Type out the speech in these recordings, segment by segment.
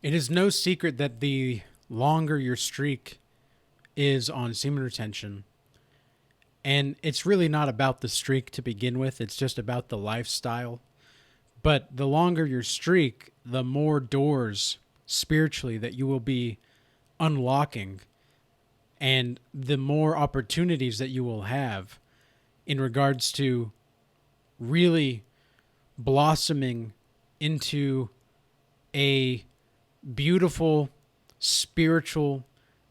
It is no secret that the longer your streak is on semen retention, and it's really not about the streak to begin with, it's just about the lifestyle. But the longer your streak, the more doors spiritually that you will be unlocking, and the more opportunities that you will have in regards to really blossoming into a beautiful, spiritual,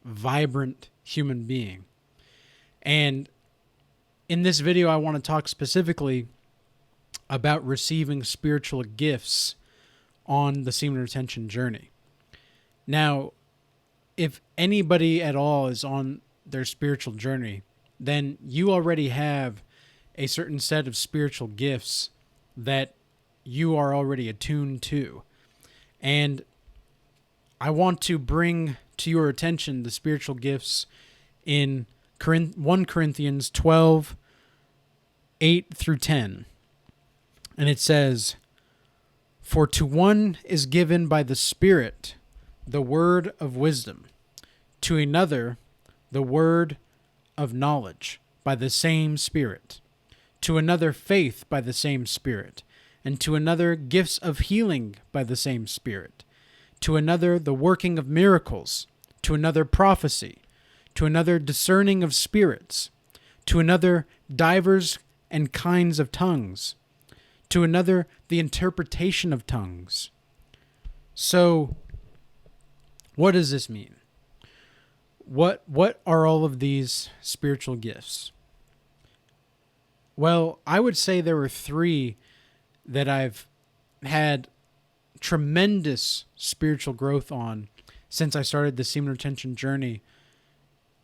vibrant human being. And in this video, I want to talk specifically about receiving spiritual gifts on the semen retention journey. Now, if anybody at all is on their spiritual journey, then you already have a certain set of spiritual gifts that you are already attuned to. And I want to bring to your attention the spiritual gifts in 1 Corinthians 12, 8 through 10. And it says, "For to one is given by the Spirit the word of wisdom, to another the word of knowledge by the same Spirit, to another faith by the same Spirit, and to another gifts of healing by the same Spirit, to another the working of miracles, to another prophecy, to another discerning of spirits, to another divers and kinds of tongues, to another the interpretation of tongues." So, what does this mean? What are all of these spiritual gifts? Well, I would say there were 3 that I've had tremendous spiritual growth on since I started the semen retention journey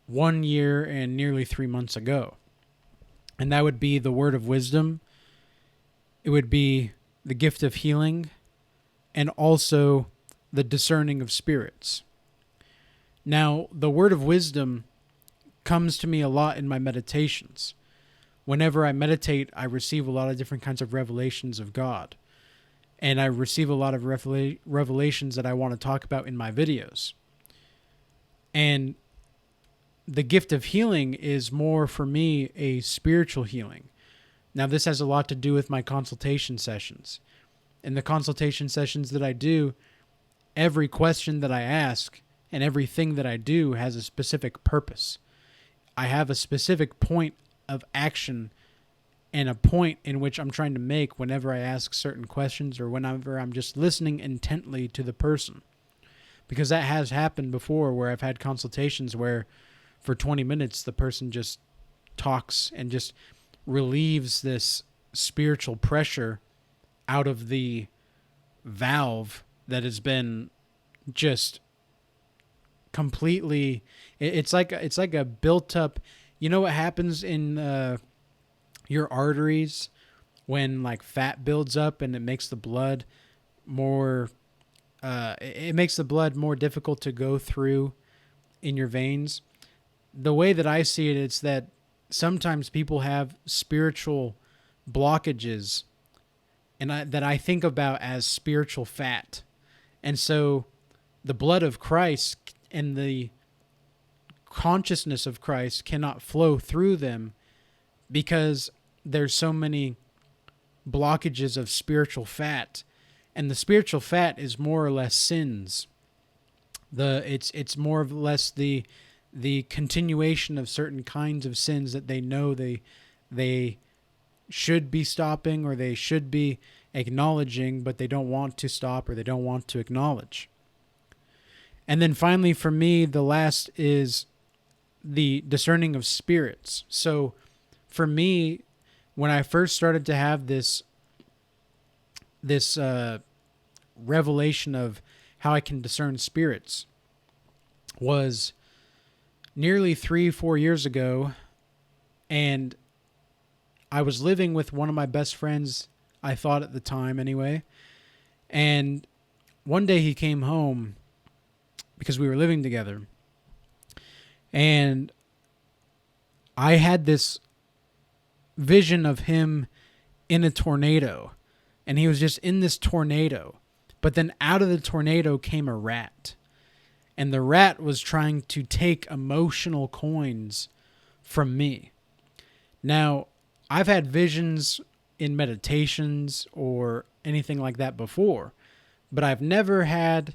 1 year and nearly 3 months ago. And that would be the word of wisdom, it would be the gift of healing, and also the discerning of spirits. Now, the word of wisdom comes to me a lot in my meditations. Whenever I meditate, I receive a lot of different kinds of revelations of God. And I receive a lot of revelations that I want to talk about in my videos. And the gift of healing is more, for me, a spiritual healing. Now, this has a lot to do with my consultation sessions. In the consultation sessions that I do, every question that I ask and everything that I do has a specific purpose. I have a specific point of action and a point in which I'm trying to make whenever I ask certain questions or whenever I'm just listening intently to the person. Because that has happened before, where I've had consultations where for 20 minutes the person just talks and just relieves this spiritual pressure out of the valve that has been just completely, it's like a built up, you know what happens in your arteries when like fat builds up and it makes the blood more it makes the blood more difficult to go through in your veins. The way that I see it, it's that sometimes people have spiritual blockages, and that I think about as spiritual fat. And so the blood of Christ and the consciousness of Christ cannot flow through them because there's so many blockages of spiritual fat. And the spiritual fat is more or less sins. It's more or less the continuation of certain kinds of sins that they know they should be stopping or they should be acknowledging, but they don't want to stop or they don't want to acknowledge. And then finally, for me, the last is the discerning of spirits. So for me, when I first started to have this revelation of how I can discern spirits was nearly 3-4 years ago, and I was living with one of my best friends, I thought at the time anyway, and one day he came home because we were living together, and I had this vision of him in a tornado, and he was just in this tornado, But then out of the tornado came a rat. And the rat was trying to take emotional coins from me. Now, I've had visions in meditations or anything like that before, but I've never had,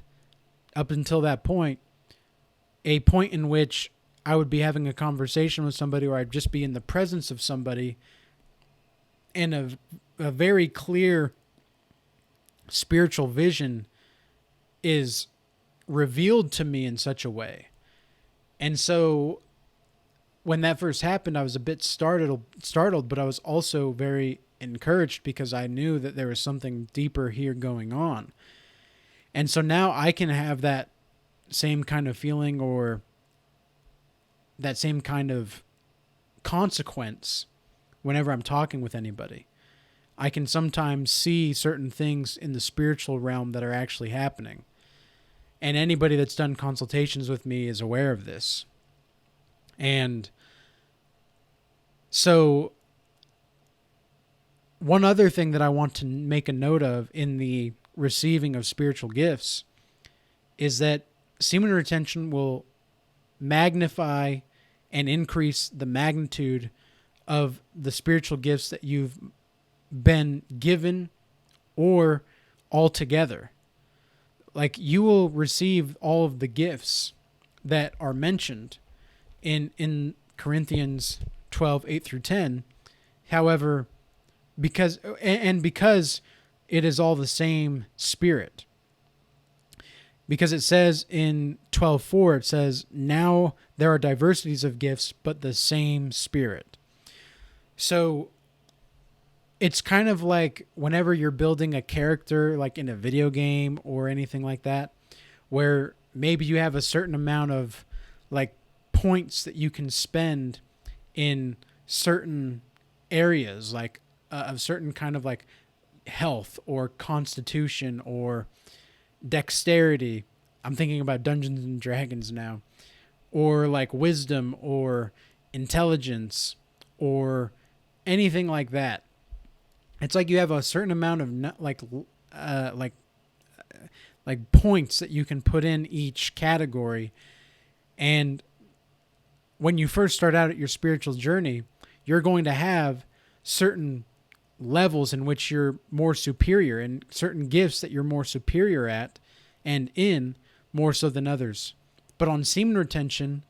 up until that point, a point in which I would be having a conversation with somebody, or I'd just be in the presence of somebody, and a very clear spiritual vision is revealed to me in such a way. And so when that first happened, I was a bit startled, but I was also very encouraged because I knew that there was something deeper here going on. And so now I can have that same kind of feeling, or that same kind of consequence whenever I'm talking with anybody. I can sometimes see certain things in the spiritual realm that are actually happening. And anybody that's done consultations with me is aware of this. And so one other thing that I want to make a note of in the receiving of spiritual gifts is that semen retention will magnify and increase the magnitude of the spiritual gifts that you've been given, or altogether. Like, you will receive all of the gifts that are mentioned in Corinthians 12, 8 through 10. However, because it is all the same Spirit. Because it says in 12:4, it says, now there are diversities of gifts, but the same Spirit. So it's kind of like whenever you're building a character, like in a video game or anything like that, where maybe you have a certain amount of like points that you can spend in certain areas, like of certain kind of like health or constitution or dexterity. I'm thinking about Dungeons and Dragons now, or like wisdom or intelligence or anything like that. It's like you have a certain amount of like points that you can put in each category. And when you first start out at your spiritual journey, you're going to have certain levels in which you're more superior, and certain gifts that you're more superior at and in more so than others. But on semen retention,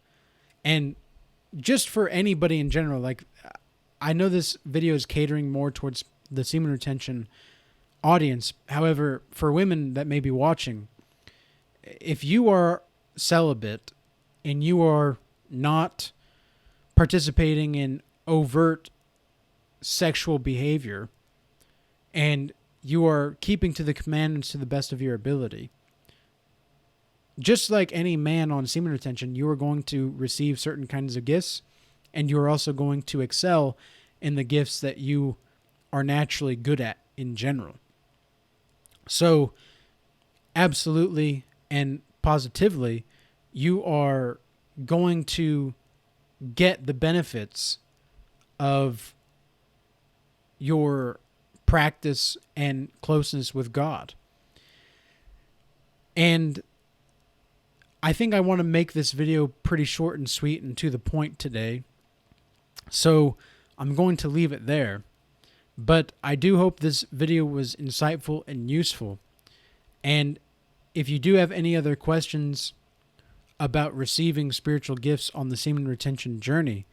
and just for anybody in general, like, I know this video is catering more towards the semen retention audience. However, for women that may be watching, if you are celibate and you are not participating in overt sexual behavior, and you are keeping to the commandments to the best of your ability, just like any man on semen retention, you are going to receive certain kinds of gifts, and you are also going to excel in the gifts that you are naturally good at in general. So absolutely and positively, you are going to get the benefits of your practice and closeness with God. And I think I want to make this video pretty short and sweet and to the point today. So I'm going to leave it there. But I do hope this video was insightful and useful. And if you do have any other questions about receiving spiritual gifts on the semen retention journey,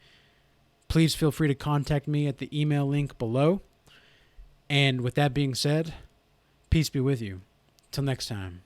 please feel free to contact me at the email link below. And with that being said, peace be with you. Till next time.